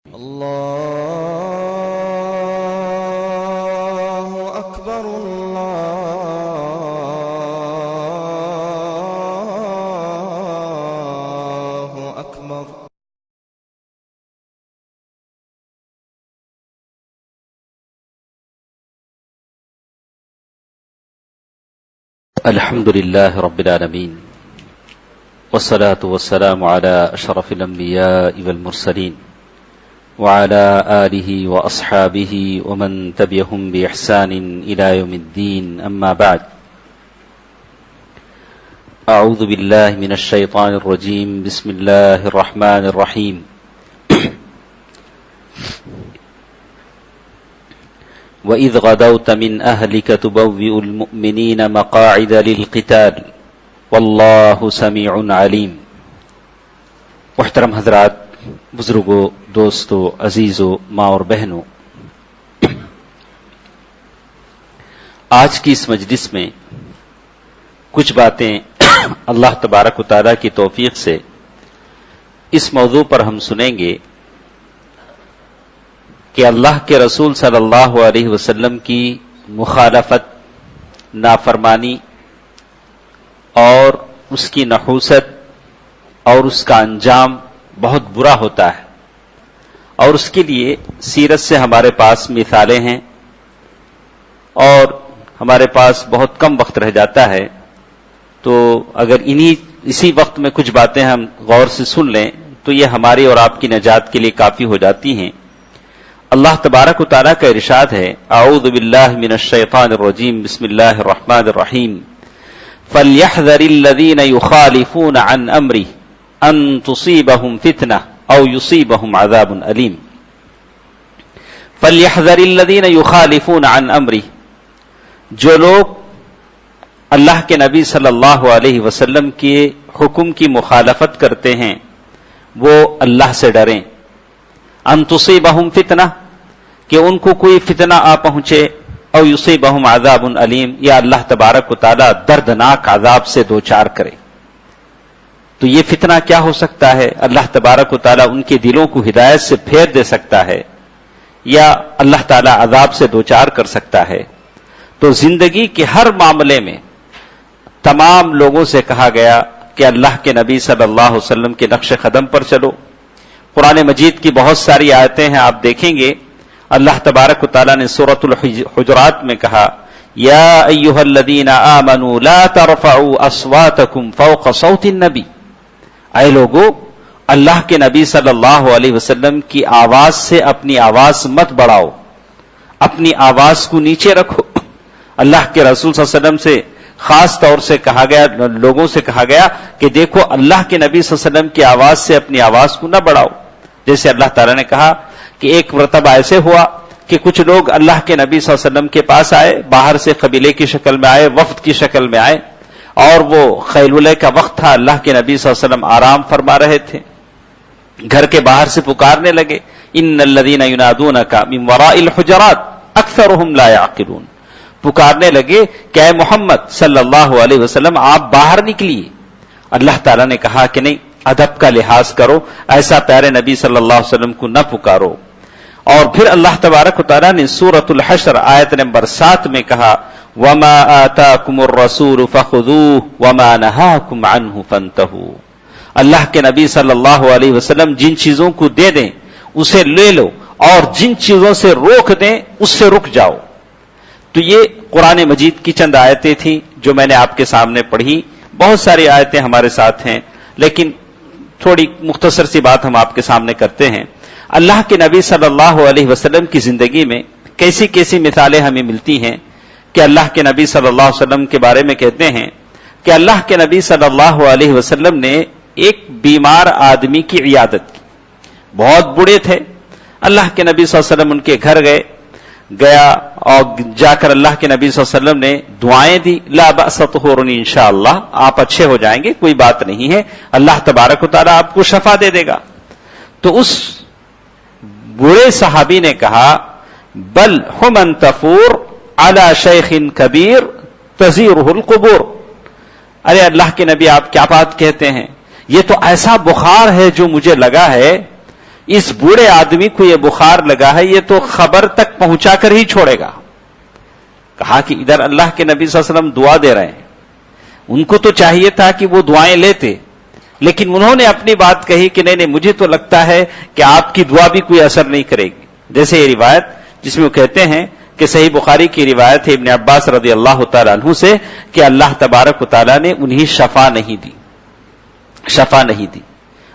الله أكبر الله أكبر. الحمد لله رب العالمين والصلاة والسلام على أشرف الأنبياء والمرسلين وعلى آله وأصحابه ومن تبعهم بإحسان إلى يوم الدين. أما بعد، أعوذ بالله من الشيطان الرجيم. بسم الله الرحمن الرحيم. وَإِذْ غَدَوْتَ مِنْ أَهْلِكَ تُبَوِّئُ الْمُؤْمِنِينَ مَقَاعِدَ لِلْقِتَالِ وَاللَّهُ سَمِيعٌ عَلِيمٌ. محترم حضرات، بزرگوں، دوستوں، عزیزوں، ماں اور بہنوں، آج کی اس مجلس میں کچھ باتیں اللہ تبارک و تعالیٰ کی توفیق سے اس موضوع پر ہم سنیں گے کہ اللہ کے رسول صلی اللہ علیہ وسلم کی مخالفت، نافرمانی اور اس کی نحوست اور اس کا انجام بہت برا ہوتا ہے، اور اس کے لیے سیرت سے ہمارے پاس مثالیں ہیں، اور ہمارے پاس بہت کم وقت رہ جاتا ہے، تو اگر اسی وقت میں کچھ باتیں ہم غور سے سن لیں تو یہ ہماری اور آپ کی نجات کے لیے کافی ہو جاتی ہیں. اللہ تبارک و تعالیٰ کا ارشاد ہے، اعوذ باللہ من الشیطان الرجیم، بسم اللہ الرحمن الرحیم. فَلْيَحْذَرِ الَّذِينَ يُخَالِفُونَ عَنْ أَمْرِهِ أَن تُصِيبَهُمْ فِتْنَةٌ أَوْ يُصِيبَهُمْ عَذَابٌ أَلِيمٌ. فَلْيَحْذَرِ الَّذِينَ يُخَالِفُونَ عَنْ أَمْرِهِ، جو لوگ اللہ کے نبی صلی اللہ علیہ وسلم کے حکم کی مخالفت کرتے ہیں وہ اللہ سے ڈریں. ان تصیبہم فتنہ، کہ ان کو کوئی فتنہ آ پہنچے، او یصیبہم عذاب علیم، یا اللہ تبارک و تعالی دردناک عذاب سے دوچار کرے. تو یہ فتنہ کیا ہو سکتا ہے؟ اللہ تبارک و تعالی ان کے دلوں کو ہدایت سے پھیر دے سکتا ہے، یا اللہ تعالی عذاب سے دوچار کر سکتا ہے. تو زندگی کے ہر معاملے میں تمام لوگوں سے کہا گیا کہ اللہ کے نبی صلی اللہ علیہ وسلم کے نقش قدم پر چلو. قرآن مجید کی بہت ساری آیتیں ہیں، آپ دیکھیں گے اللہ تبارک و تعالیٰ نے سورۃ الحجرات میں کہا، یا ایھا الذین آمنوا لا ترفعوا اصواتکم فوق صوت النبی، اے لوگو اللہ کے نبی صلی اللہ علیہ وسلم کی آواز سے اپنی آواز مت بڑھاؤ، اپنی آواز کو نیچے رکھو. اللہ کے رسول صلی اللہ علیہ وسلم سے خاص طور سے کہا گیا، لوگوں سے کہا گیا کہ دیکھو اللہ کے نبی صلی اللہ علیہ وسلم کی آواز سے اپنی آواز کو نہ بڑھاؤ. جیسے اللہ تعالیٰ نے کہا کہ ایک مرتبہ ایسے ہوا کہ کچھ لوگ اللہ کے نبی صلی اللہ علیہ وسلم کے پاس آئے، باہر سے قبیلے کی شکل میں آئے، وفد کی شکل میں آئے، اور وہ خیلولہ کا وقت تھا، اللہ کے نبی صلی اللہ علیہ وسلم آرام فرما رہے تھے. گھر کے باہر سے پکارنے لگے، ان الذین ینادونک من وراء الحجرات اکثرهم لا یعقلون، پکارنے لگے کہ اے محمد صلی اللہ علیہ وسلم آپ باہر نکلیے. اللہ تعالیٰ نے کہا کہ نہیں، ادب کا لحاظ کرو، ایسا پیارے نبی صلی اللہ علیہ وسلم کو نہ پکارو. اور پھر اللہ تبارک و تعالیٰ نے سورۃ الحشر آیت نمبر 7 میں کہا، وَمَا آتَاكُمُ الرَّسُولُ فَخُذُوهُ وَمَا نَهَاكُمْ عَنْهُ فَانْتَهُوا، اللہ کے نبی صلی اللہ علیہ وسلم جن چیزوں کو دے دیں اسے لے لو، اور جن چیزوں سے روک دیں اس سے رک جاؤ. تو یہ قرآن مجید کی چند آیتیں تھیں جو میں نے آپ کے سامنے پڑھی. بہت ساری آیتیں ہمارے ساتھ ہیں، لیکن تھوڑی مختصر سی بات ہم آپ کے سامنے کرتے ہیں. اللہ کے نبی صلی اللہ علیہ وسلم کی زندگی میں کیسی کیسی مثالیں ہمیں ملتی ہیں کہ اللہ کے نبی صلی اللہ علیہ وسلم کے بارے میں کہتے ہیں کہ اللہ کے نبی صلی اللہ علیہ وسلم نے ایک بیمار آدمی کی عیادت کی. بہت بوڑھے تھے. اللہ کے نبی صلی اللہ علیہ وسلم ان کے گھر گیا اور جا کر اللہ کے نبی صلی اللہ علیہ وسلم نے دعائیں دی، لا بأس طہور انشاءاللہ، آپ اچھے ہو جائیں گے، کوئی بات نہیں ہے، اللہ تبارک و تعالیٰ آپ کو شفا دے دے گا. تو اس بوڑھے صحابی نے کہا، بل ہم تفور علی شیخ کبیر تزیرہ القبور، ارے اللہ کے نبی آپ کیا بات کہتے ہیں، یہ تو ایسا بخار ہے جو مجھے لگا ہے اس بوڑھے آدمی کو یہ بخار لگا ہے، یہ تو خبر تک پہنچا کر ہی چھوڑے گا۔ کہا کہ ادھر اللہ کے نبی صلی اللہ علیہ وسلم دعا دے رہے ہیں، ان کو تو چاہیے تھا کہ وہ دعائیں لیتے، لیکن انہوں نے اپنی بات کہی کہ نہیں مجھے تو لگتا ہے کہ آپ کی دعا بھی کوئی اثر نہیں کرے گی۔ جیسے یہ روایت جس میں وہ کہتے ہیں کہ صحیح بخاری کی روایت ہے ابن عباس رضی اللہ تعالی عنہ سے کہ اللہ تبارک و تعالیٰ نے انہیں شفا نہیں دی۔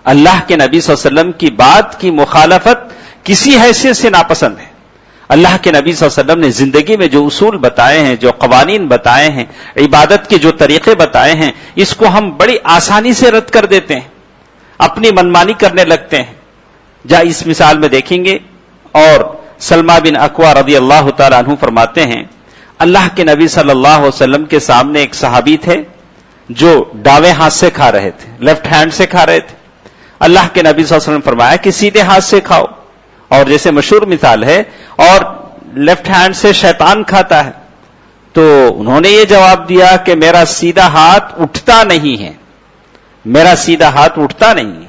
اللہ کے نبی صلی اللہ علیہ وسلم کی بات کی مخالفت کسی حیثیت سے ناپسند ہے۔ اللہ کے نبی صلی اللہ علیہ وسلم نے زندگی میں جو اصول بتائے ہیں، جو قوانین بتائے ہیں، عبادت کے جو طریقے بتائے ہیں، اس کو ہم بڑی آسانی سے رد کر دیتے ہیں، اپنی منمانی کرنے لگتے ہیں۔ اس مثال میں دیکھیں گے، اور سلمہ بن اکوع رضی اللہ تعالی عنہ فرماتے ہیں اللہ کے نبی صلی اللہ علیہ وسلم کے سامنے ایک صحابی تھے جو داویں ہاتھ سے کھا رہے تھے، لیفٹ ہینڈ سے کھا رہے تھے۔ اللہ کے نبی صلی اللہ علیہ وسلم نے فرمایا کہ سیدھے ہاتھ سے کھاؤ، اور جیسے مشہور مثال ہے، اور لیفٹ ہینڈ سے شیطان کھاتا ہے۔ تو انہوں نے یہ جواب دیا کہ میرا سیدھا ہاتھ اٹھتا نہیں ہے، میرا سیدھا ہاتھ اٹھتا نہیں ہے۔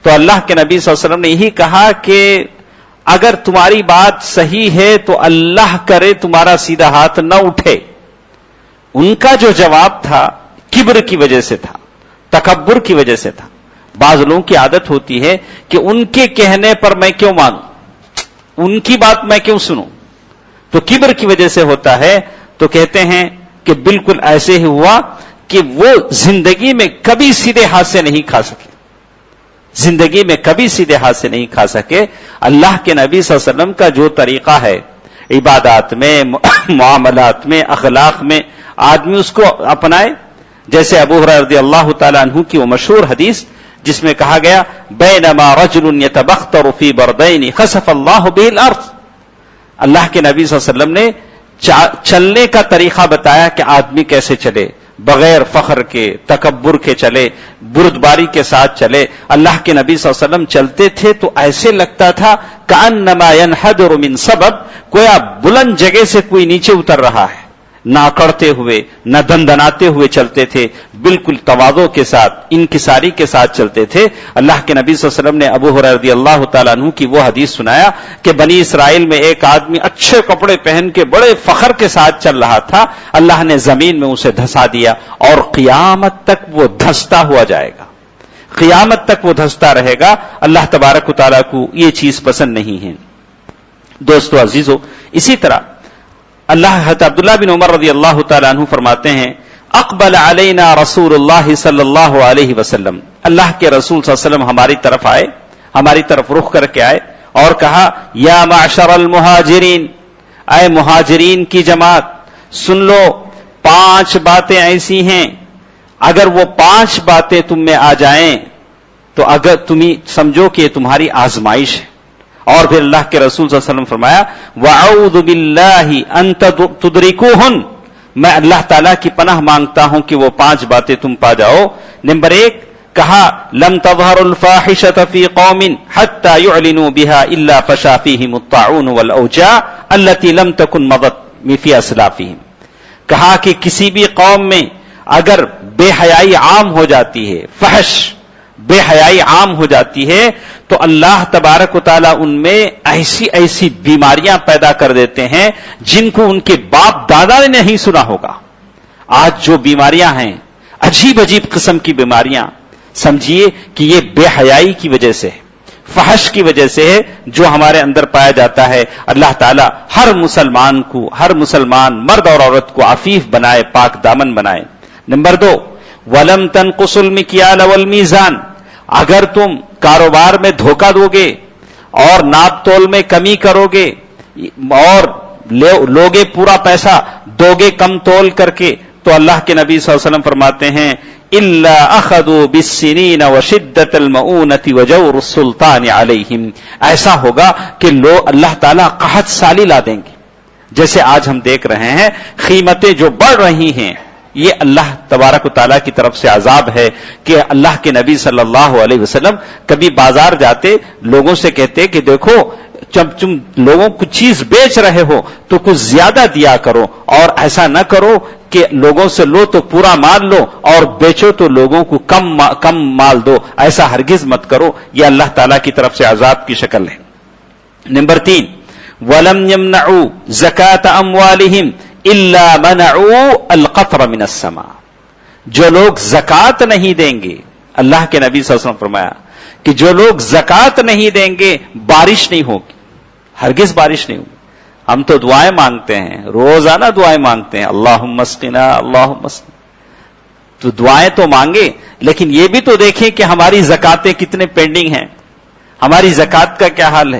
تو اللہ کے نبی صلی اللہ علیہ وسلم نے یہی کہا کہ اگر تمہاری بات صحیح ہے تو اللہ کرے تمہارا سیدھا ہاتھ نہ اٹھے۔ ان کا جو جواب تھا کبر کی وجہ سے تھا، تکبر کی وجہ سے تھا۔ بعض لوگوں کی عادت ہوتی ہے کہ ان کے کہنے پر میں کیوں مانوں، ان کی بات میں کیوں سنوں، تو کبر کی وجہ سے ہوتا ہے۔ تو کہتے ہیں کہ بالکل ایسے ہی ہوا کہ وہ زندگی میں کبھی سیدھے ہاتھ سے نہیں کھا سکے، زندگی میں کبھی سیدھے ہاتھ سے نہیں کھا سکے۔ اللہ کے نبی صلی اللہ علیہ وسلم کا جو طریقہ ہے عبادات میں، معاملات میں، اخلاق میں، آدمی اس کو اپنائے۔ جیسے ابو ہریرہ رضی اللہ تعالی عنہ کی وہ مشہور حدیث جس میں کہا گیا بینما رجل یتبختر فی بردین خسف اللہ بہ الارض، اللہ کے نبی صلی اللہ علیہ وسلم نے چلنے کا طریقہ بتایا کہ آدمی کیسے چلے، بغیر فخر کے، تکبر کے چلے، بردباری کے ساتھ چلے۔ اللہ کے نبی صلی اللہ علیہ وسلم چلتے تھے تو ایسے لگتا تھا کأنما ينحدر من سبب، گویا بلند جگہ سے کوئی نیچے اتر رہا ہے، نہ اکڑتے ہوئے، نہ دندناتے ہوئے چلتے تھے، بالکل تواضع کے ساتھ، انکساری کے ساتھ چلتے تھے۔ اللہ کے نبی صلی اللہ علیہ وسلم نے ابو ہریرہ رضی اللہ تعالیٰ عنہ کی وہ حدیث سنایا کہ بنی اسرائیل میں ایک آدمی اچھے کپڑے پہن کے بڑے فخر کے ساتھ چل رہا تھا، اللہ نے زمین میں اسے دھسا دیا، اور قیامت تک وہ دھستا ہوا جائے گا، قیامت تک وہ دھستا رہے گا۔ اللہ تبارک و تعالیٰ کو یہ چیز پسند نہیں ہے۔ دوستو عزیزو، اسی طرح اللہ حضرت عبداللہ بن عمر رضی اللہ تعالیٰ عنہ فرماتے ہیں اقبل علینا رسول اللہ صلی اللہ علیہ وسلم، اللہ کے رسول صلی اللہ علیہ وسلم ہماری طرف آئے، ہماری طرف رخ کر کے آئے اور کہا یا معشر المہاجرین، اے مہاجرین کی جماعت، سن لو 5 باتیں ایسی ہیں، اگر وہ 5 باتیں تم میں آ جائیں تو اگر تمہیں سمجھو کہ یہ تمہاری آزمائش ہے۔ اور پھر اللہ کے رسول صلی اللہ علیہ وسلم فرمایا وَأَعُوذُ بِاللَّهِ أَن تُدْرِكُوهُنْ، میں اللہ تعالیٰ کی پناہ مانگتا ہوں کہ وہ 5 باتیں تم پا جاؤ۔ نمبر 1 کہا لَمْ تَظْهَرُ الْفَاحِشَةَ فِي قَوْمٍ حَتَّى يُعْلِنُوا بِهَا إِلَّا فَشَا فِيهِمُ الطَّاعُونُ وَالْأَوْجَاعُ الَّتِي لَمْ تَكُنْ مَضَتْ فِي أَسْلَافِهِمْ، کہا کہ کسی بھی قوم میں اگر بے حیائی عام ہو جاتی ہے، فحش بے حیائی عام ہو جاتی ہے، تو اللہ تبارک و تعالیٰ ان میں ایسی ایسی بیماریاں پیدا کر دیتے ہیں جن کو ان کے باپ دادا نے نہیں سنا ہوگا۔ آج جو بیماریاں ہیں، عجیب عجیب قسم کی بیماریاں، سمجھیے کہ یہ بے حیائی کی وجہ سے، فحش کی وجہ سے ہے جو ہمارے اندر پایا جاتا ہے۔ اللہ تعالیٰ ہر مسلمان کو، ہر مسلمان مرد اور عورت کو عفیف بنائے، پاک دامن بنائے۔ نمبر 2 وَلَمْ تَنْقُصُوا الْمِكْيَالَ وَالْمِيزَانَ، اگر تم کاروبار میں دھوکہ دو گے اور ناپ تول میں کمی کرو گے اور لوگے پورا پیسہ دو گے کم تول کر کے، تو اللہ کے نبی صلی اللہ علیہ وسلم فرماتے ہیں إِلَّا أَخَذُوا بِالسِّنِينَ وَشِدَّةِ الْمَؤُونَةِ وَجَوْرُ السُّلْطَانِ عَلَيْهِمْ، ایسا ہوگا کہ اللہ تعالیٰ قحط سالی لا دیں گے۔ جیسے آج ہم دیکھ رہے ہیں قیمتیں جو بڑھ رہی ہیں، یہ اللہ تبارک و تعالیٰ کی طرف سے عذاب ہے کہ اللہ کے نبی صلی اللہ علیہ وسلم کبھی بازار جاتے لوگوں سے کہتے کہ دیکھو جب تم لوگوں کو چیز بیچ رہے ہو تو کچھ زیادہ دیا کرو، اور ایسا نہ کرو کہ لوگوں سے لو تو پورا مال لو اور بیچو تو لوگوں کو کم مال دو، ایسا ہرگز مت کرو، یہ اللہ تعالیٰ کی طرف سے عذاب کی شکل ہے۔ نمبر 3، وَلَمْ يَمْنَعُوا زَكَاةَ أَمْوَالِهِمْ إِلَّا مَنَعُوا الْقَطْرَ مِنَ السَّمَاءِ، جو لوگ زکوٰۃ نہیں دیں گے، اللہ کے نبی صلی اللہ علیہ وسلم فرمایا کہ جو لوگ زکوٰۃ نہیں دیں گے بارش نہیں ہوگی، ہرگز بارش نہیں ہوگی۔ ہم تو دعائیں مانگتے ہیں، روزانہ دعائیں مانگتے ہیں، اللہم اسقنا اللہم اسقنا، تو دعائیں تو مانگے لیکن یہ بھی تو دیکھیں کہ ہماری زکاتیں کتنے پینڈنگ ہیں، ہماری زکات کا کیا حال ہے۔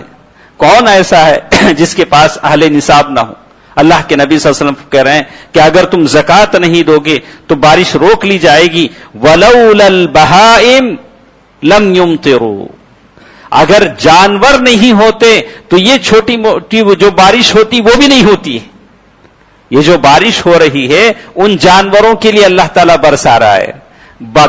کون ایسا ہے جس کے پاس اہل نصاب نہ ہو؟ اللہ کے نبی صلی اللہ علیہ وسلم کہہ رہے ہیں کہ اگر تم زکات نہیں دو گے تو بارش روک لی جائے گی، وَلَوْلَا الْبَهَائِمْ لَمْ يُمْطِرُوا، اگر جانور نہیں ہوتے تو یہ چھوٹی موٹی جو بارش ہوتی وہ بھی نہیں ہوتی ہے۔ یہ جو بارش ہو رہی ہے ان جانوروں کے لیے اللہ تعالیٰ برسا رہا ہے،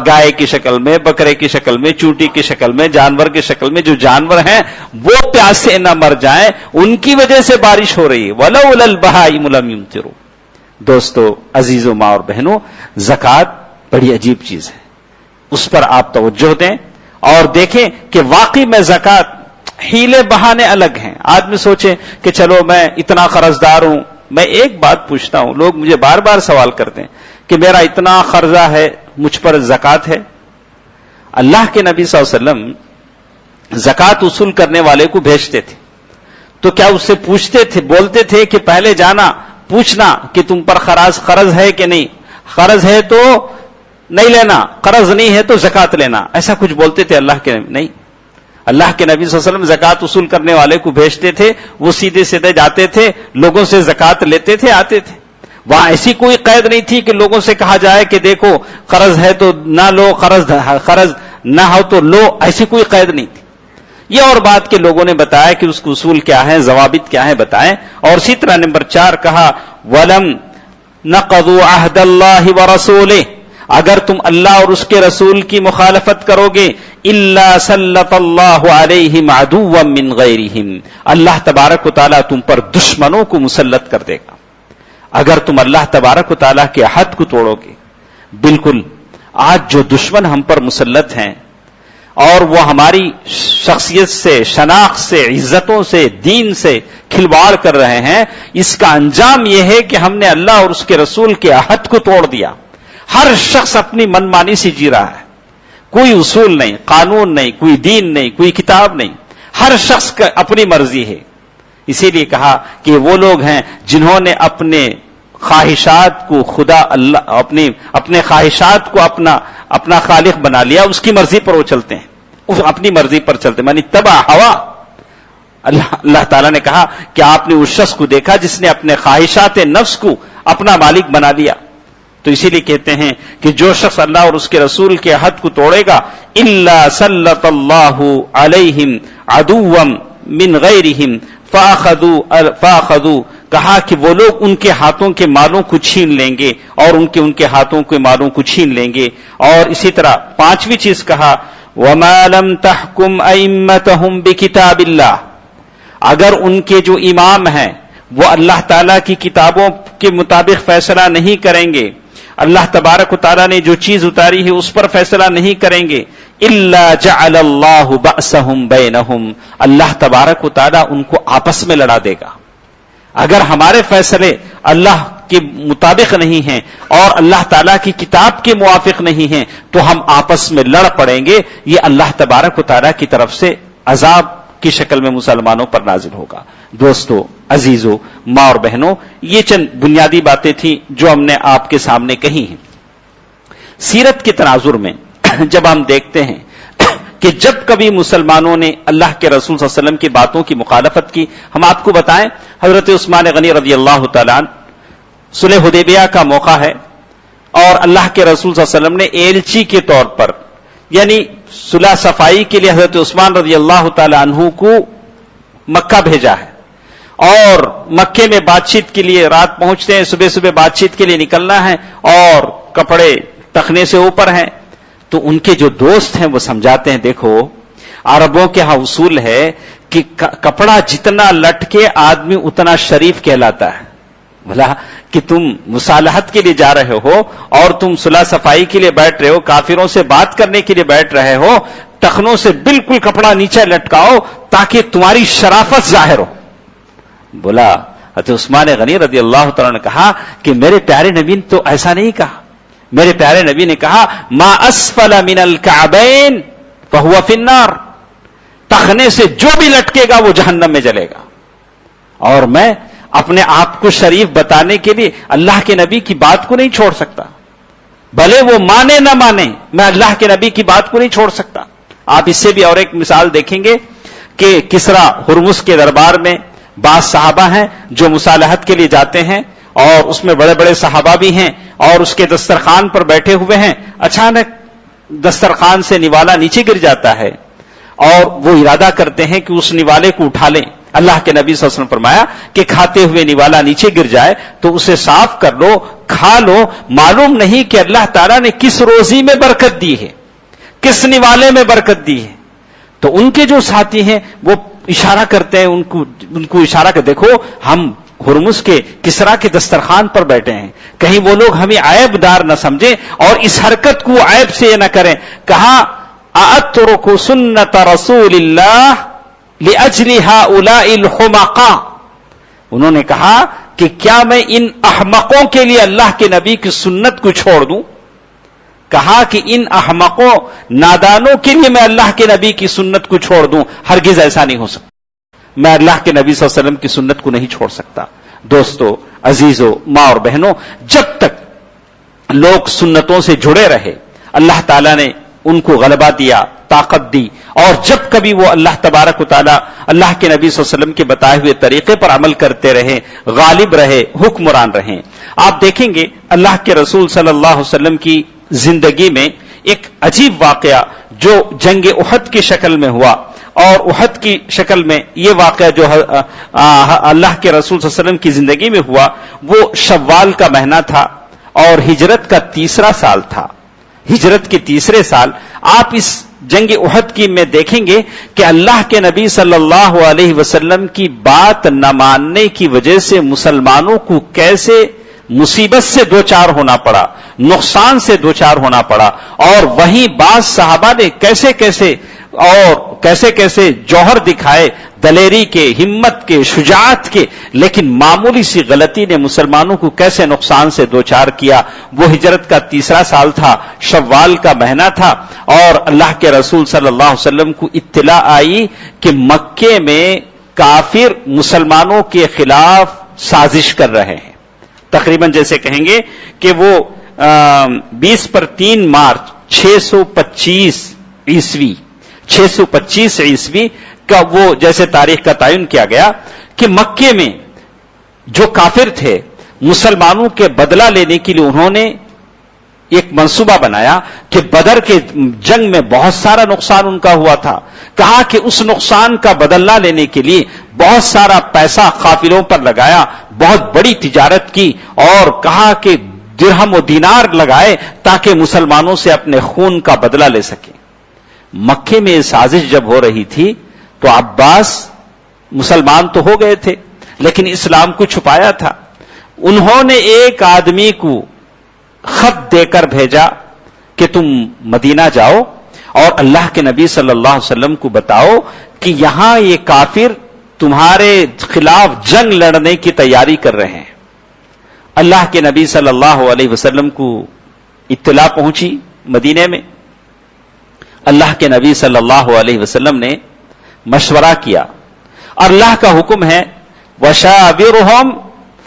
گائے کی شکل میں، بکرے کی شکل میں، چونٹی کی شکل میں، جانور کی شکل میں، جو جانور ہیں وہ پیاسے نہ مر جائیں، ان کی وجہ سے بارش ہو رہی ہے۔ وَلَوْلَا الْبَهَائِمُ لَمْ يُمْطِرُوا۔ دوستو، عزیزو، ماں اور بہنوں، زکوٰۃ بڑی عجیب چیز ہے، اس پر آپ توجہ دیں اور دیکھیں کہ واقعی میں زکوٰۃ، ہیلے بہانے الگ ہیں۔ آدمی سوچے کہ چلو میں اتنا قرض دار ہوں۔ میں ایک بات پوچھتا ہوں، لوگ مجھے بار بار سوال کرتے ہیں کہ میرا اتنا قرضہ ہے، مجھ پر زکوٰۃ ہے؟ اللہ کے نبی صلی اللہ علیہ وسلم زکوٰۃ وصول کرنے والے کو بھیجتے تھے تو کیا اس سے پوچھتے تھے، بولتے تھے کہ پہلے جانا پوچھنا کہ تم پر قرض ہے کہ نہیں، قرض ہے تو نہیں لینا، قرض نہیں ہے تو زکوٰۃ لینا، ایسا کچھ بولتے تھے اللہ کے نبی؟ نہیں، اللہ کے نبی صلی اللہ علیہ وسلم زکوٰۃ وصول کرنے والے کو بھیجتے تھے، وہ سیدھے سیدھے جاتے تھے، لوگوں سے زکوٰۃ لیتے تھے، آتے تھے۔ وہاں ایسی کوئی قید نہیں تھی کہ لوگوں سے کہا جائے کہ دیکھو قرض ہے تو نہ لو، قرض نہ ہو تو لو، ایسی کوئی قید نہیں تھی۔ یہ اور بات کہ لوگوں نے بتایا کہ اس کے اصول کیا ہیں، ضوابط کیا ہیں بتائیں۔ اور اسی طرح نمبر 4 کہا وَلَمْ نَقَضُوا عَهْدَ اللَّهِ وَرَسُولِهِ، اگر تم اللہ اور اس کے رسول کی مخالفت کرو گے، الا سلط اللہ علیہم عدوا من غیرہم، اللہ تبارک و تعالیٰ تم پر دشمنوں کو مسلط کر دے گا۔ اگر تم اللہ تبارک و تعالیٰ کے عہد کو توڑو گے، بالکل آج جو دشمن ہم پر مسلط ہیں اور وہ ہماری شخصیت سے، شناخت سے، عزتوں سے، دین سے کھلواڑ کر رہے ہیں، اس کا انجام یہ ہے کہ ہم نے اللہ اور اس کے رسول کے عہد کو توڑ دیا۔ ہر شخص اپنی منمانی سے جی رہا ہے، کوئی اصول نہیں، قانون نہیں، کوئی دین نہیں، کوئی کتاب نہیں، ہر شخص کا اپنی مرضی ہے۔ اسی لیے کہا کہ وہ لوگ ہیں جنہوں نے اپنے خواہشات کو خدا اللہ، اپنے خواہشات کو اپنا خالق بنا لیا، اس کی مرضی پر وہ چلتے ہیں، اپنی مرضی پر چلتے ہیں، یعنی تبع ہوا۔ اللہ تعالیٰ نے کہا کہ آپ نے اس شخص کو دیکھا جس نے اپنے خواہشات نفس کو اپنا مالک بنا لیا۔ تو اسی لیے کہتے ہیں کہ جو شخص اللہ اور اس کے رسول کے عہد کو توڑے گا، الا سلط اللہ علیہم عدوا من غیرہم فاخذوا، کہا کہ وہ لوگ ان کے ہاتھوں کے مالوں کو چھین لیں گے اور ان کے ہاتھوں کے مالوں کو چھین لیں گے۔ اور اسی طرح 5ویں چیز کہا وما لم تحکم ائمتہم بکتاب اللہ، اگر ان کے جو امام ہیں وہ اللہ تعالیٰ کی کتابوں کے مطابق فیصلہ نہیں کریں گے، اللہ تبارک و تعالیٰ نے جو چیز اتاری ہے اس پر فیصلہ نہیں کریں گے، الا جعل اللہ بأسہم بینہم، اللہ تبارک و تعالیٰ ان کو آپس میں لڑا دے گا۔ اگر ہمارے فیصلے اللہ کے مطابق نہیں ہیں اور اللہ تعالیٰ کی کتاب کے موافق نہیں ہیں تو ہم آپس میں لڑ پڑیں گے، یہ اللہ تبارک و تعالیٰ کی طرف سے عذاب کی شکل میں مسلمانوں پر نازل ہوگا۔ دوستو، عزیزو، ماں اور بہنوں، یہ چند بنیادی باتیں تھیں جو ہم نے آپ کے سامنے کہی ہیں۔ سیرت کے تناظر میں جب ہم دیکھتے ہیں کہ جب کبھی مسلمانوں نے اللہ کے رسول صلی اللہ علیہ وسلم کی باتوں کی مخالفت کی، ہم آپ کو بتائیں حضرت عثمان غنی رضی اللہ تعالیٰ عنہ، صلح حدیبیہ کا موقع ہے اور اللہ کے رسول صلی اللہ علیہ وسلم نے ایلچی کے طور پر، یعنی صلح صفائی کے لیے حضرت عثمان رضی اللہ تعالیٰ عنہ کو مکہ بھیجا ہے، اور مکے میں بات چیت کے لیے رات پہنچتے ہیں، صبح صبح بات چیت کے لیے نکلنا ہے اور کپڑے ٹخنے سے اوپر ہیں. تو ان کے جو دوست ہیں وہ سمجھاتے ہیں دیکھو عربوں کے ہاں اصول ہے کہ کپڑا جتنا لٹکے آدمی اتنا شریف کہلاتا ہے. بھلا کہ تم مصالحت کے لیے جا رہے ہو اور تم صلح صفائی کے لیے بیٹھ رہے ہو، کافروں سے بات کرنے کے لیے بیٹھ رہے ہو، ٹخنوں سے بالکل کپڑا نیچے لٹکاؤ تاکہ تمہاری شرافت ظاہر ہو. بولا حضرت عثمان غنی رضی اللہ تعالیٰ نے کہا کہ میرے پیارے نبی نے تو ایسا نہیں کہا. میرے پیارے نبی نے کہا ما اسفل من الکعبین فہو فی النار، ٹخنے سے جو بھی لٹکے گا وہ جہنم میں جلے گا. اور میں اپنے آپ کو شریف بتانے کے لیے اللہ کے نبی کی بات کو نہیں چھوڑ سکتا، بھلے وہ مانے نہ مانے، میں اللہ کے نبی کی بات کو نہیں چھوڑ سکتا. آپ اس سے بھی اور ایک مثال دیکھیں گے کہ کسرا ہرمز کے دربار میں بعض صحابہ ہیں جو مصالحت کے لیے جاتے ہیں اور اس میں بڑے بڑے صحابہ بھی ہیں اور اس کے دسترخوان پر بیٹھے ہوئے ہیں. اچانک دسترخوان سے نوالا نیچے گر جاتا ہے اور وہ ارادہ کرتے ہیں کہ اس نوالے کو اٹھا لیں. اللہ کے نبی صلی اللہ علیہ وسلم فرمایا کہ کھاتے ہوئے نوالا نیچے گر جائے تو اسے صاف کر لو، کھا لو. معلوم نہیں کہ اللہ تعالیٰ نے کس روزی میں برکت دی ہے، کس نوالے میں برکت دی ہے. تو ان کے جو ساتھی ہیں وہ اشارہ کرتے ہیں، ان کو اشارہ کر دیکھو ہم ہرمز کے کسرا کے دسترخوان پر بیٹھے ہیں، کہیں وہ لوگ ہمیں عیب دار نہ سمجھیں اور اس حرکت کو عیب سے یہ نہ کریں. کہا اَأَتْرُكُ سُنَّةَ رَسُولِ اللَّهِ لِأَجْلِ هَؤُلَاءِ الْحُمَقَاءِ، انہوں نے کہا کہ کیا میں ان احمقوں کے لیے اللہ کے نبی کی سنت کو چھوڑ دوں؟ کہا کہ ان احمقوں نادانوں کے لیے میں اللہ کے نبی کی سنت کو چھوڑ دوں؟ ہرگز ایسا نہیں ہو سکتا. میں اللہ کے نبی صلی اللہ علیہ وسلم کی سنت کو نہیں چھوڑ سکتا. دوستو، عزیزو، ماں اور بہنوں، جب تک لوگ سنتوں سے جڑے رہے اللہ تعالیٰ نے ان کو غلبہ دیا، طاقت دی، اور جب کبھی وہ اللہ تبارک و تعالیٰ اللہ کے نبی صلی اللہ علیہ وسلم کے بتائے ہوئے طریقے پر عمل کرتے رہے، غالب رہے، حکمران رہے. آپ دیکھیں گے اللہ کے رسول صلی اللہ علیہ وسلم کی زندگی میں ایک عجیب واقعہ جو جنگ احد کی شکل میں ہوا، اور احد کی شکل میں یہ واقعہ جو اللہ کے رسول صلی اللہ علیہ وسلم کی زندگی میں ہوا وہ شوال کا مہینہ تھا اور ہجرت کا تیسرا سال تھا. ہجرت کے تیسرے سال آپ اس جنگ احد کی میں دیکھیں گے کہ اللہ کے نبی صلی اللہ علیہ وسلم کی بات نہ ماننے کی وجہ سے مسلمانوں کو کیسے مصیبت سے دوچار ہونا پڑا، نقصان سے دوچار ہونا پڑا. اور وہیں بعض صحابہ نے کیسے کیسے جوہر دکھائے دلیری کے، ہمت کے، شجاعت کے، لیکن معمولی سی غلطی نے مسلمانوں کو کیسے نقصان سے دوچار کیا. وہ ہجرت کا تیسرا سال تھا، شوال کا مہینہ تھا، اور اللہ کے رسول صلی اللہ علیہ وسلم کو اطلاع آئی کہ مکے میں کافر مسلمانوں کے خلاف سازش کر رہے ہیں. تقریباً جیسے کہیں گے کہ وہ 20 پر 3 مارچ 625 عیسوی کا وہ جیسے تاریخ کا تعین کیا گیا کہ مکے میں جو کافر تھے مسلمانوں کے بدلہ لینے کے لیے انہوں نے ایک منصوبہ بنایا کہ بدر کے جنگ میں بہت سارا نقصان ان کا ہوا تھا. کہا کہ اس نقصان کا بدلہ لینے کے لیے بہت سارا پیسہ قافلوں پر لگایا، بہت بڑی تجارت کی، اور کہا کہ درہم و دینار لگائے تاکہ مسلمانوں سے اپنے خون کا بدلہ لے سکیں. مکے میں سازش جب ہو رہی تھی تو عباس مسلمان تو ہو گئے تھے لیکن اسلام کو چھپایا تھا. انہوں نے ایک آدمی کو خط دے کر بھیجا کہ تم مدینہ جاؤ اور اللہ کے نبی صلی اللہ علیہ وسلم کو بتاؤ کہ یہاں یہ کافر تمہارے خلاف جنگ لڑنے کی تیاری کر رہے ہیں. اللہ کے نبی صلی اللہ علیہ وسلم کو اطلاع پہنچی مدینے میں. اللہ کے نبی صلی اللہ علیہ وسلم نے مشورہ کیا، اور اللہ کا حکم ہے وَشَاوِرْهُمْ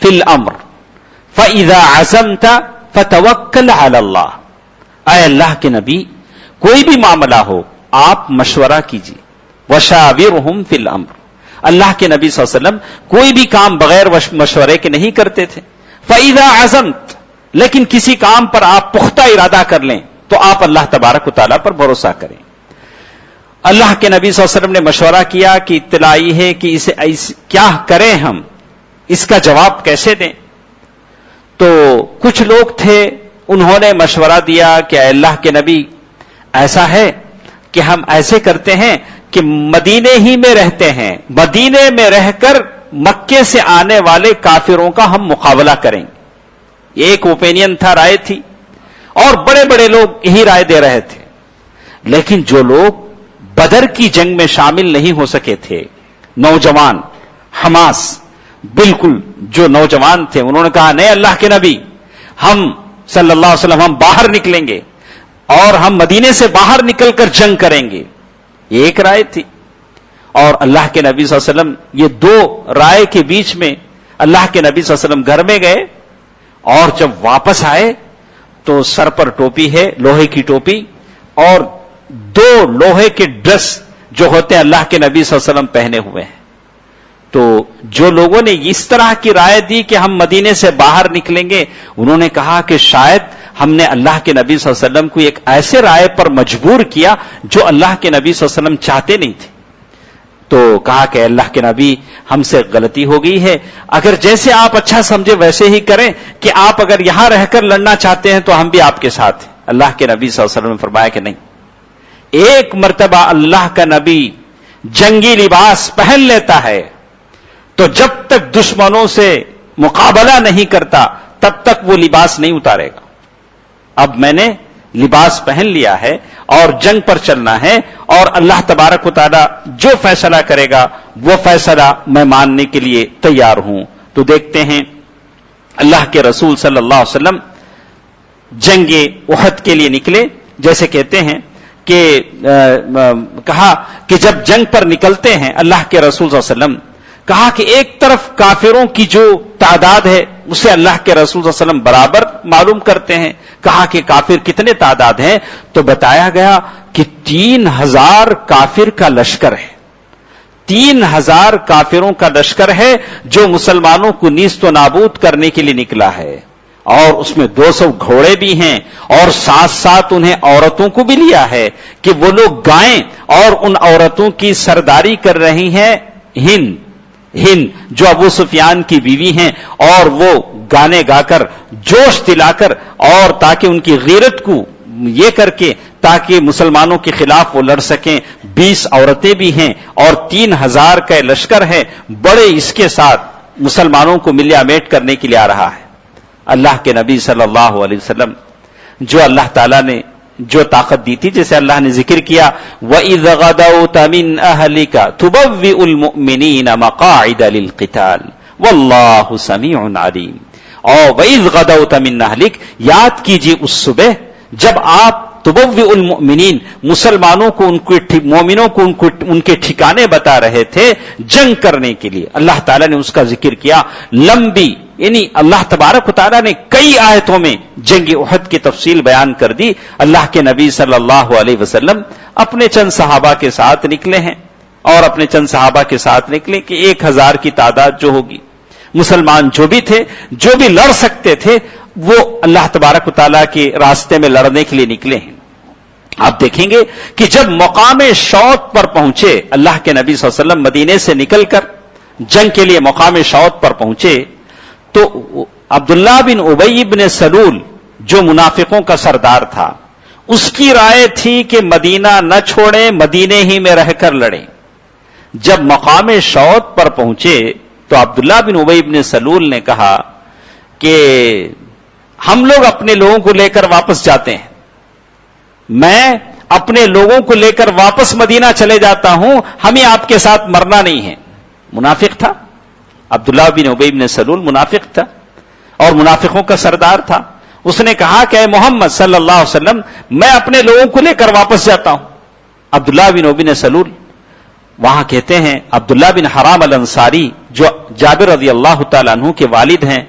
فِي الْأَمْرِ فَإِذَا عَزَمْتَ فَتَوَكَّلْ عَلَى اللَّهِ. اے اللہ کے نبی، کوئی بھی معاملہ ہو آپ مشورہ کیجیے. وَشَاوِرْهُمْ فِي الْأَمْرِ، اللہ کے نبی صلی اللہ علیہ وسلم کوئی بھی کام بغیر مشورے کے نہیں کرتے تھے. فَإِذَا عَزَمْتَ، لیکن کسی کام پر آپ پختہ ارادہ کر لیں تو آپ اللہ تبارک و تعالیٰ پر بھروسہ کریں. اللہ کے نبی صلی اللہ علیہ وسلم نے مشورہ کیا کہ اطلاع ہے کہ اسے کیا کریں، ہم اس کا جواب کیسے دیں؟ تو کچھ لوگ تھے، انہوں نے مشورہ دیا کہ اے اللہ کے نبی، ایسا ہے کہ ہم ایسے کرتے ہیں کہ مدینے ہی میں رہتے ہیں، مدینے میں رہ کر مکے سے آنے والے کافروں کا ہم مقابلہ کریں گے۔ یہ ایک اوپینین تھا، رائے تھی، اور بڑے بڑے لوگ یہی رائے دے رہے تھے۔ لیکن جو لوگ بدر کی جنگ میں شامل نہیں ہو سکے تھے، نوجوان حماس، بالکل جو نوجوان تھے، انہوں نے کہا نہیں اللہ کے نبی، ہم صلی اللہ علیہ وسلم ہم باہر نکلیں گے اور ہم مدینے سے باہر نکل کر جنگ کریں گے۔ یہ ایک رائے تھی، اور اللہ کے نبی صلی اللہ علیہ وسلم یہ دو رائے کے بیچ میں اللہ کے نبی صلی اللہ علیہ وسلم گھر میں گئے، اور جب واپس آئے تو سر پر ٹوپی ہے، لوہے کی ٹوپی، اور دو لوہے کے ڈریس جو ہوتے ہیں اللہ کے نبی صلی اللہ علیہ وسلم پہنے ہوئے ہیں۔ تو جو لوگوں نے اس طرح کی رائے دی کہ ہم مدینے سے باہر نکلیں گے، انہوں نے کہا کہ شاید ہم نے اللہ کے نبی صلی اللہ علیہ وسلم کو ایک ایسے رائے پر مجبور کیا جو اللہ کے نبی صلی اللہ علیہ وسلم چاہتے نہیں تھے۔ تو کہا کہ اللہ کے نبی، ہم سے غلطی ہو گئی ہے، اگر جیسے آپ اچھا سمجھے ویسے ہی کریں، کہ آپ اگر یہاں رہ کر لڑنا چاہتے ہیں تو ہم بھی آپ کے ساتھ ہیں۔ اللہ کے نبی صلی اللہ علیہ وسلم نے فرمایا کہ نہیں، ایک مرتبہ اللہ کا نبی جنگی لباس پہن لیتا ہے تو جب تک دشمنوں سے مقابلہ نہیں کرتا تب تک وہ لباس نہیں اتارے گا۔ اب میں نے لباس پہن لیا ہے اور جنگ پر چلنا ہے، اور اللہ تبارک و تعالی جو فیصلہ کرے گا وہ فیصلہ میں ماننے کے لیے تیار ہوں۔ تو دیکھتے ہیں اللہ کے رسول صلی اللہ علیہ وسلم جنگ احد کے لیے نکلے، جیسے کہتے ہیں کہ کہا کہ جب جنگ پر نکلتے ہیں اللہ کے رسول صلی اللہ علیہ وسلم، کہا کہ ایک طرف کافروں کی جو تعداد ہے اسے اللہ کے رسول صلی اللہ علیہ وسلم برابر معلوم کرتے ہیں۔ کہا کہ کافر کتنے تعداد ہیں؟ تو بتایا گیا کہ 3000 کافر کا لشکر ہے، 3000 کافروں کا لشکر ہے جو مسلمانوں کو نیست و نابود کرنے کے لیے نکلا ہے، اور اس میں 200 گھوڑے بھی ہیں، اور ساتھ ساتھ انہیں عورتوں کو بھی لیا ہے کہ وہ لوگ گائیں، اور ان عورتوں کی سرداری کر رہی ہیں ہند جو ابو سفیان کی بیوی ہیں، اور وہ گانے گا کر جوش دلا کر، اور تاکہ ان کی غیرت کو یہ کر کے تاکہ مسلمانوں کے خلاف وہ لڑ سکیں، 20 عورتیں بھی ہیں اور 3000 کا لشکر ہے، بڑے اس کے ساتھ مسلمانوں کو ملیا میٹ کرنے کے لیے آ رہا ہے۔ اللہ کے نبی صلی اللہ علیہ وسلم جو اللہ تعالیٰ نے جو طاقت دی تھی، جیسے اللہ نے ذکر کیا وَإِذْ غَدَوْتَ مِنْ أَهْلِكَ تُبَوِّئُ الْمُؤْمِنِينَ مَقَاعِدَ لِلْقِتَالِ وَاللَّهُ سَمِيعٌ عَلِيمٌ۔ اور وَإِذْ غَدَوْتَ مِنْ أَهْلِكَ، یاد کیجئے اس صبح جب آپ تُبَوِّئُ الْمُؤْمِنِينَ، مسلمانوں کو مومنوں کو ان کے ٹھکانے بتا رہے تھے جنگ کرنے کے لیے۔ اللہ تعالیٰ نے اس کا ذکر کیا لمبی، یعنی اللہ تبارک و تعالیٰ نے کئی آیتوں میں جنگ احد کی تفصیل بیان کر دی۔ اللہ کے نبی صلی اللہ علیہ وسلم اپنے چند صحابہ کے ساتھ نکلے ہیں، اور اپنے چند صحابہ کے ساتھ نکلے کہ 1000 کی تعداد جو ہوگی، مسلمان جو بھی تھے، جو بھی لڑ سکتے تھے، وہ اللہ تبارک و تعالیٰ کے راستے میں لڑنے کے لیے نکلے ہیں۔ آپ دیکھیں گے کہ جب مقام شوط پر پہنچے اللہ کے نبی صلی اللہ علیہ وسلم، مدینے سے نکل کر جنگ کے لیے مقام شوط پر پہنچے، تو عبداللہ بن ابی بن سلول جو منافقوں کا سردار تھا، اس کی رائے تھی کہ مدینہ نہ چھوڑیں، مدینے ہی میں رہ کر لڑیں۔ جب مقام شوط پر پہنچے تو عبداللہ بن ابی بن سلول نے کہا کہ ہم لوگ اپنے لوگوں کو لے کر واپس جاتے ہیں، میں اپنے لوگوں کو لے کر واپس مدینہ چلے جاتا ہوں، ہمیں آپ کے ساتھ مرنا نہیں ہے۔ منافق تھا عبداللہ بن ابی بن سلول، منافق تھا اور منافقوں کا سردار تھا۔ اس نے کہا کہ اے محمد صلی اللہ علیہ وسلم، میں اپنے لوگوں کو لے کر واپس جاتا ہوں۔ عبداللہ بن ابی بن سلول، وہاں کہتے ہیں عبداللہ بن حرام الانصاری جو جابر رضی اللہ تعالیٰ عنہ کے والد ہیں،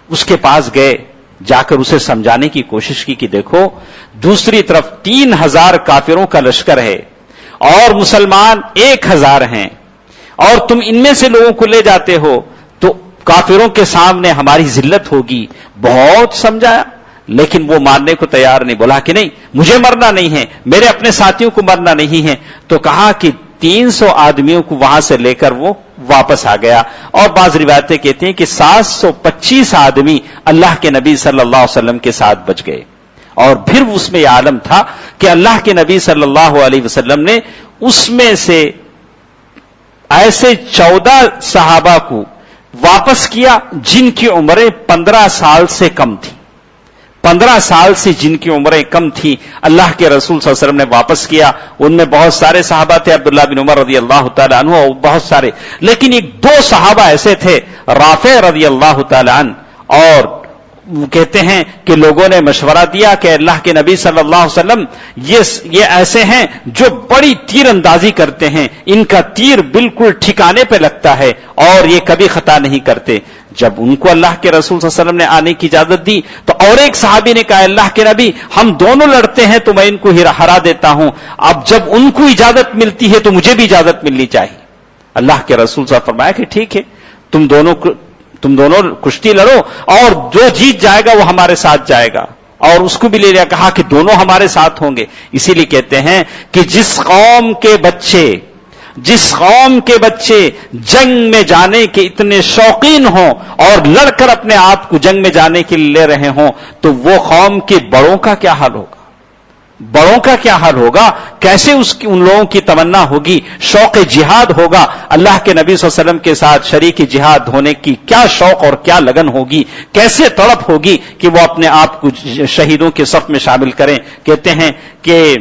اس کے پاس گئے، جا کر اسے سمجھانے کی کوشش کی کہ دیکھو دوسری طرف 3000 کافروں کا لشکر ہے اور مسلمان 1000 ہیں، اور تم ان میں سے لوگوں کو لے جاتے ہو تو کافروں کے سامنے ہماری ذلت ہوگی۔ بہت سمجھایا، لیکن وہ ماننے کو تیار نہیں. بولا کہ نہیں, مجھے مرنا نہیں ہے, میرے اپنے ساتھیوں کو مرنا نہیں ہے. تو کہا کہ 300 آدمیوں کو وہاں سے لے کر وہ واپس آ گیا. اور بعض روایتیں کہتی ہیں کہ 725 آدمی اللہ کے نبی صلی اللہ علیہ وسلم کے ساتھ بچ گئے. اور پھر اس میں یہ عالم تھا کہ اللہ کے نبی صلی اللہ علیہ وسلم نے اس میں سے ایسے 14 صحابہ کو واپس کیا جن کی عمریں 15 سال سے کم تھی. 15 سال سے جن کی عمریں کم تھی اللہ کے رسول صلی اللہ علیہ وسلم نے واپس کیا. ان میں بہت سارے صحابہ تھے, عبداللہ بن عمر رضی اللہ تعالیٰ عنہ اور بہت سارے, لیکن ایک 2 صحابہ ایسے تھے, رافع رضی اللہ تعالیٰ عنہ, اور کہتے ہیں کہ لوگوں نے مشورہ دیا کہ اللہ کے نبی صلی اللہ علیہ وسلم یہ ایسے ہیں جو بڑی تیر اندازی کرتے ہیں, ان کا تیر بالکل ٹھکانے پہ لگتا ہے اور یہ کبھی خطا نہیں کرتے. جب ان کو اللہ کے رسول صلی اللہ علیہ وسلم نے آنے کی اجازت دی تو اور ایک صحابی نے کہا, اللہ کے نبی ہم دونوں لڑتے ہیں تو میں ان کو ہرا دیتا ہوں, اب جب ان کو اجازت ملتی ہے تو مجھے بھی اجازت ملنی چاہیے. اللہ کے رسول صلی اللہ علیہ وسلم فرمایا کہ ٹھیک ہے, تم دونوں کشتی لڑو اور جو جیت جائے گا وہ ہمارے ساتھ جائے گا. اور اس کو بھی لے لیا, کہا کہ دونوں ہمارے ساتھ ہوں گے. اسی لیے کہتے ہیں کہ جس قوم کے بچے جنگ میں جانے کے اتنے شوقین ہوں اور لڑ کر اپنے آپ کو جنگ میں جانے کے لیے لے رہے ہوں تو وہ قوم کے بڑوں کا کیا حال ہوگا, بڑوں کا کیا حال ہوگا, کیسے ان لوگوں کی تمنا ہوگی, شوق جہاد ہوگا, اللہ کے نبی صلی اللہ علیہ وسلم کے ساتھ شریک جہاد ہونے کی کیا شوق اور کیا لگن ہوگی, کیسے تڑپ ہوگی کہ وہ اپنے آپ کو شہیدوں کے صف میں شامل کریں. کہتے ہیں کہ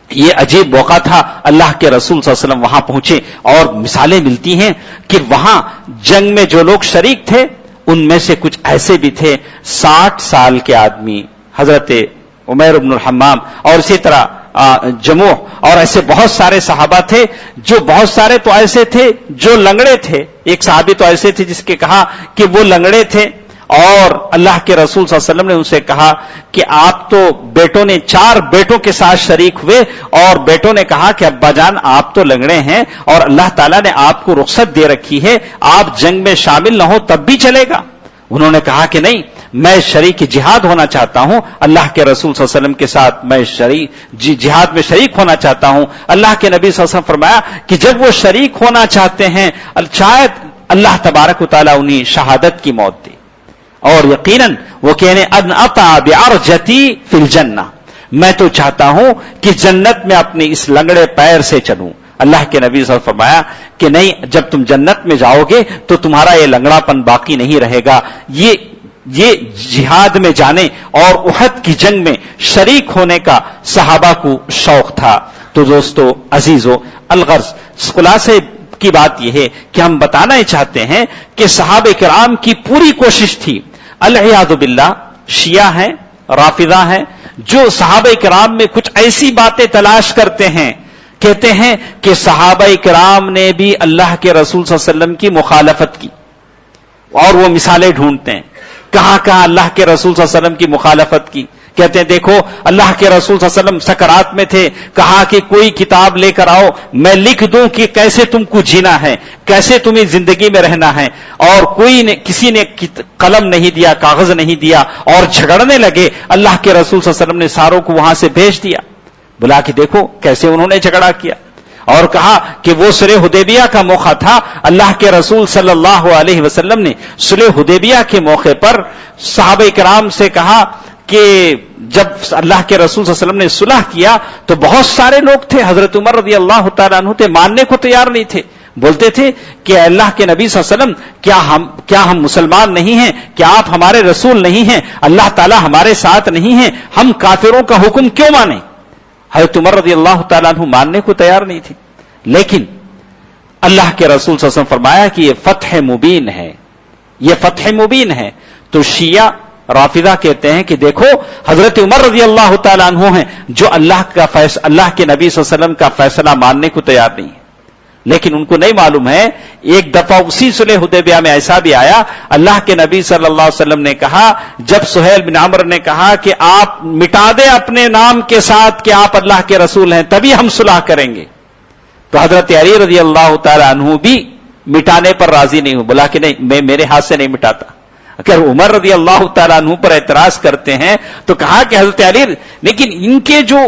یہ عجیب موقع تھا, اللہ کے رسول صلی اللہ علیہ وسلم وہاں پہنچے اور مثالیں ملتی ہیں کہ وہاں جنگ میں جو لوگ شریک تھے ان میں سے کچھ ایسے بھی تھے 60 سال کے آدمی, حضرت عمیر بن الحمام اور اسی طرح جموح, اور ایسے بہت سارے صحابہ تھے جو بہت سارے تو ایسے تھے جو لنگڑے تھے. ایک صحابی تو ایسے تھے جس کے کہا کہ وہ لنگڑے تھے اور اللہ کے رسول صلی اللہ علیہ وسلم نے ان سے کہا کہ آپ تو بیٹوں نے 4 بیٹوں کے ساتھ شریک ہوئے اور بیٹوں نے کہا کہ ابا جان آپ تو لنگڑے ہیں اور اللہ تعالیٰ نے آپ کو رخصت دے رکھی ہے, آپ جنگ میں شامل نہ ہو تب بھی چلے گا. انہوں نے کہا کہ نہیں, میں شریک جہاد ہونا چاہتا ہوں, اللہ کے رسول صلی اللہ علیہ وسلم کے ساتھ میں جہاد میں شریک ہونا چاہتا ہوں. اللہ کے نبی صلی اللہ علیہ وسلم فرمایا کہ جب وہ شریک ہونا چاہتے ہیں شاید اللہ تبارک و تعالیٰ انہیں شہادت کی موت دے. اور یقیناً وہ کہنے ان اطع بعرجتی فی الجنہ, میں تو چاہتا ہوں کہ جنت میں اپنے اس لنگڑے پیر سے چلوں. اللہ کے نبی صلی اللہ علیہ وسلم فرمایا کہ نہیں, جب تم جنت میں جاؤ گے تو تمہارا یہ لنگڑا پن باقی نہیں رہے گا. یہ جہاد میں جانے اور احد کی جنگ میں شریک ہونے کا صحابہ کو شوق تھا. تو دوستو عزیزو, الغرض خلاصے کی بات یہ ہے کہ ہم بتانا ہی چاہتے ہیں کہ صحابہ کرام کی پوری کوشش تھی. العیاذ باللہ شیعہ ہیں, رافضہ ہیں, جو صحابہ کرام میں کچھ ایسی باتیں تلاش کرتے ہیں, کہتے ہیں کہ صحابہ کرام نے بھی اللہ کے رسول صلی اللہ علیہ وسلم کی مخالفت کی, اور وہ مثالیں ڈھونڈتے ہیں کہاں کہاں اللہ کے رسول صلی اللہ علیہ وسلم کی مخالفت کی. کہتے ہیں دیکھو اللہ کے رسول صلی اللہ علیہ وسلم سکرات میں تھے, کہا کہ کوئی کتاب لے کر آؤ, میں لکھ دوں کہ کیسے تم کو جینا ہے, کیسے تمہیں زندگی میں رہنا ہے. اور کسی نے قلم نہیں دیا, کاغذ نہیں دیا, اور جھگڑنے لگے. اللہ کے رسول صلی اللہ علیہ وسلم نے ساروں کو وہاں سے بھیج دیا, بلا کے دیکھو کیسے انہوں نے جھگڑا کیا. اور کہا کہ وہ صلح حدیبیہ کا موقع تھا, اللہ کے رسول صلی اللہ علیہ وسلم نے صلح حدیبیہ کے موقع پر صحابہ کرام سے کہا کہ جب اللہ کے رسول صلی اللہ علیہ وسلم نے صلح کیا تو بہت سارے لوگ تھے, حضرت عمر رضی اللہ تعالیٰ عنہ تھے, ماننے کو تیار نہیں تھے. بولتے تھے کہ اللہ کے نبی صلی اللہ علیہ وسلم کیا ہم مسلمان نہیں ہیں, کیا آپ ہمارے رسول نہیں ہیں, اللہ تعالیٰ ہمارے ساتھ نہیں ہیں, ہم کافروں کا حکم کیوں مانیں. حضرت عمر رضی اللہ تعالیٰ عنہ ماننے کو تیار نہیں تھے. لیکن اللہ کے رسول صلی اللہ علیہ وسلم فرمایا کہ یہ فتح مبین ہے, یہ فتح مبین ہے. تو شیعہ رافضہ کہتے ہیں کہ دیکھو حضرت عمر رضی اللہ تعالیٰ عنہ ہیں جو اللہ کے نبی صلی اللہ علیہ وسلم کا فیصلہ ماننے کو تیار نہیں ہے. لیکن ان کو نہیں معلوم ہے, ایک دفعہ اسی صلح حدیبیہ میں ایسا بھی آیا, اللہ کے نبی صلی اللہ علیہ وسلم نے کہا, جب سہیل بن عمرو نے کہا کہ آپ مٹا دیں اپنے نام کے ساتھ کہ آپ اللہ کے رسول ہیں تبھی ہم صلح کریں گے, تو حضرت علی رضی اللہ تعالیٰ عنہ بھی مٹانے پر راضی نہیں ہو, بولا کہ نہیں, میں میرے ہاتھ سے نہیں مٹاتا. اگر عمر رضی اللہ تعالیٰ عنہ پر اعتراض کرتے ہیں تو کہا کہ حضرت علی، لیکن ان کے جو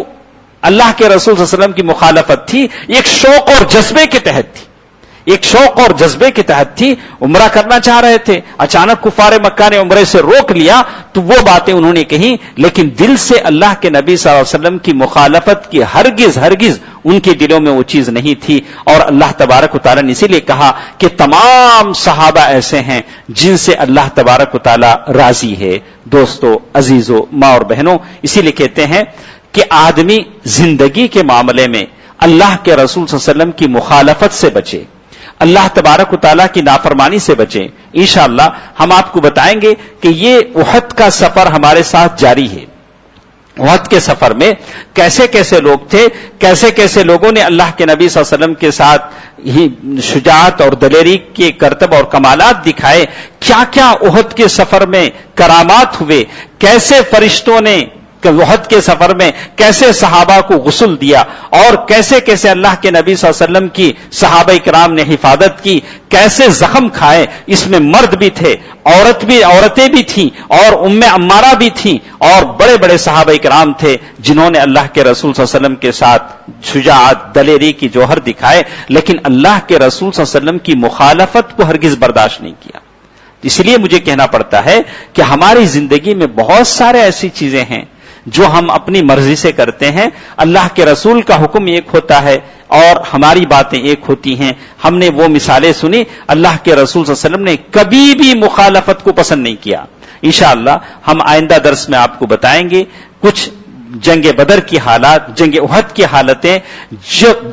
اللہ کے رسول صلی اللہ علیہ وسلم کی مخالفت تھی ایک شوق اور جذبے کے تحت تھی، ایک شوق اور جذبے کے تحت تھی، عمرہ کرنا چاہ رہے تھے، اچانک کفار مکہ نے عمرے سے روک لیا تو وہ باتیں انہوں نے کہیں، لیکن دل سے اللہ کے نبی صلی اللہ علیہ وسلم کی مخالفت کی ہرگز ان کے دلوں میں وہ چیز نہیں تھی. اور اللہ تبارک و تعالیٰ نے اسی لیے کہا کہ تمام صحابہ ایسے ہیں جن سے اللہ تبارک و تعالیٰ راضی ہے. دوستو، عزیزو، ماں اور بہنوں، اسی لیے کہتے ہیں کہ آدمی زندگی کے معاملے میں اللہ کے رسول صلی اللہ علیہ وسلم کی مخالفت سے بچے، اللہ تبارک و تعالیٰ کی نافرمانی سے بچیں. انشاءاللہ ہم آپ کو بتائیں گے کہ یہ احد کا سفر ہمارے ساتھ جاری ہے. احد کے سفر میں کیسے کیسے لوگ تھے، کیسے کیسے لوگوں نے اللہ کے نبی صلی اللہ علیہ وسلم کے ساتھ ہی شجاعت اور دلیری کے کرتب اور کمالات دکھائے، کیا کیا احد کے سفر میں کرامات ہوئے، کیسے فرشتوں نے احد کے سفر میں کیسے صحابہ کو غسل دیا، اور کیسے کیسے اللہ کے نبی صلی اللہ علیہ وسلم کی صحابہ کرام نے حفاظت کی، کیسے زخم کھائے. اس میں مرد بھی تھے، عورتیں بھی تھیں، اور ام عمارہ بھی تھیں، اور بڑے بڑے صحابہ کرام تھے جنہوں نے اللہ کے رسول صلی اللہ علیہ وسلم کے ساتھ شجاعت دلیری کی جوہر دکھائے، لیکن اللہ کے رسول صلی اللہ علیہ وسلم کی مخالفت کو ہرگز برداشت نہیں کیا. اس لیے مجھے کہنا پڑتا ہے کہ ہماری زندگی میں بہت سارے ایسی چیزیں ہیں جو ہم اپنی مرضی سے کرتے ہیں. اللہ کے رسول کا حکم ایک ہوتا ہے اور ہماری باتیں ایک ہوتی ہیں. ہم نے وہ مثالیں سنی، اللہ کے رسول صلی اللہ علیہ وسلم نے کبھی بھی مخالفت کو پسند نہیں کیا. انشاءاللہ ہم آئندہ درس میں آپ کو بتائیں گے کچھ جنگ بدر کی حالات، جنگ احد کی حالتیں،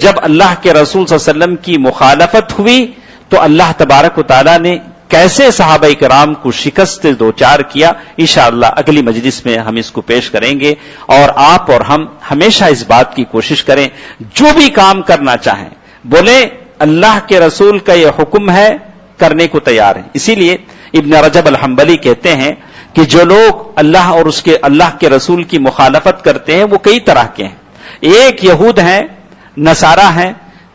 جب اللہ کے رسول صلی اللہ علیہ وسلم کی مخالفت ہوئی تو اللہ تبارک و تعالیٰ نے کیسے صحابہ کرام کو شکست دوچار کیا. انشاءاللہ اگلی مجلس میں ہم اس کو پیش کریں گے. اور آپ اور ہم ہمیشہ اس بات کی کوشش کریں، جو بھی کام کرنا چاہیں بولیں اللہ کے رسول کا یہ حکم ہے، کرنے کو تیار ہیں. اسی لیے ابن رجب الحنبلی کہتے ہیں کہ جو لوگ اللہ اور اللہ کے رسول کی مخالفت کرتے ہیں وہ کئی طرح کے ہیں. ایک یہود ہیں، نصارہ ہیں،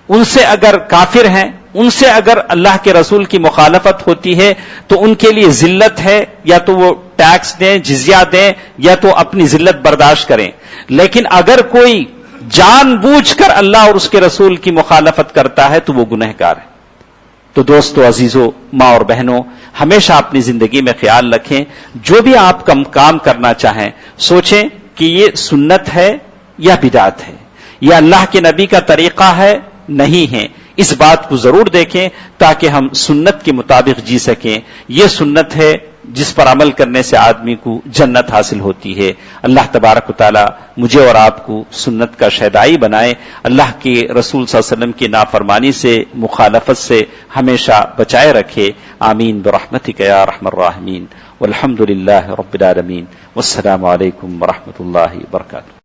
ان سے اگر کافر ہیں، ان سے اگر اللہ کے رسول کی مخالفت ہوتی ہے تو ان کے لیے ذلت ہے، یا تو وہ ٹیکس دیں، جزیہ دیں، یا تو اپنی ذلت برداشت کریں. لیکن اگر کوئی جان بوجھ کر اللہ اور اس کے رسول کی مخالفت کرتا ہے تو وہ گنہگار ہے. تو دوستو، عزیزو، ماں اور بہنوں، ہمیشہ اپنی زندگی میں خیال رکھیں، جو بھی آپ کام کرنا چاہیں سوچیں کہ یہ سنت ہے یا بدعت ہے، یا اللہ کے نبی کا طریقہ ہے نہیں ہے. اس بات کو ضرور دیکھیں تاکہ ہم سنت کے مطابق جی سکیں. یہ سنت ہے جس پر عمل کرنے سے آدمی کو جنت حاصل ہوتی ہے. اللہ تبارک و تعالی مجھے اور آپ کو سنت کا شہدائی بنائے، اللہ کے رسول صلی اللہ علیہ وسلم کی نافرمانی سے، مخالفت سے ہمیشہ بچائے رکھے. آمین برحمتک یا ارحم الراحمین. والحمد للہ رب العالمین. والسلام علیکم ورحمۃ اللہ وبرکاتہ.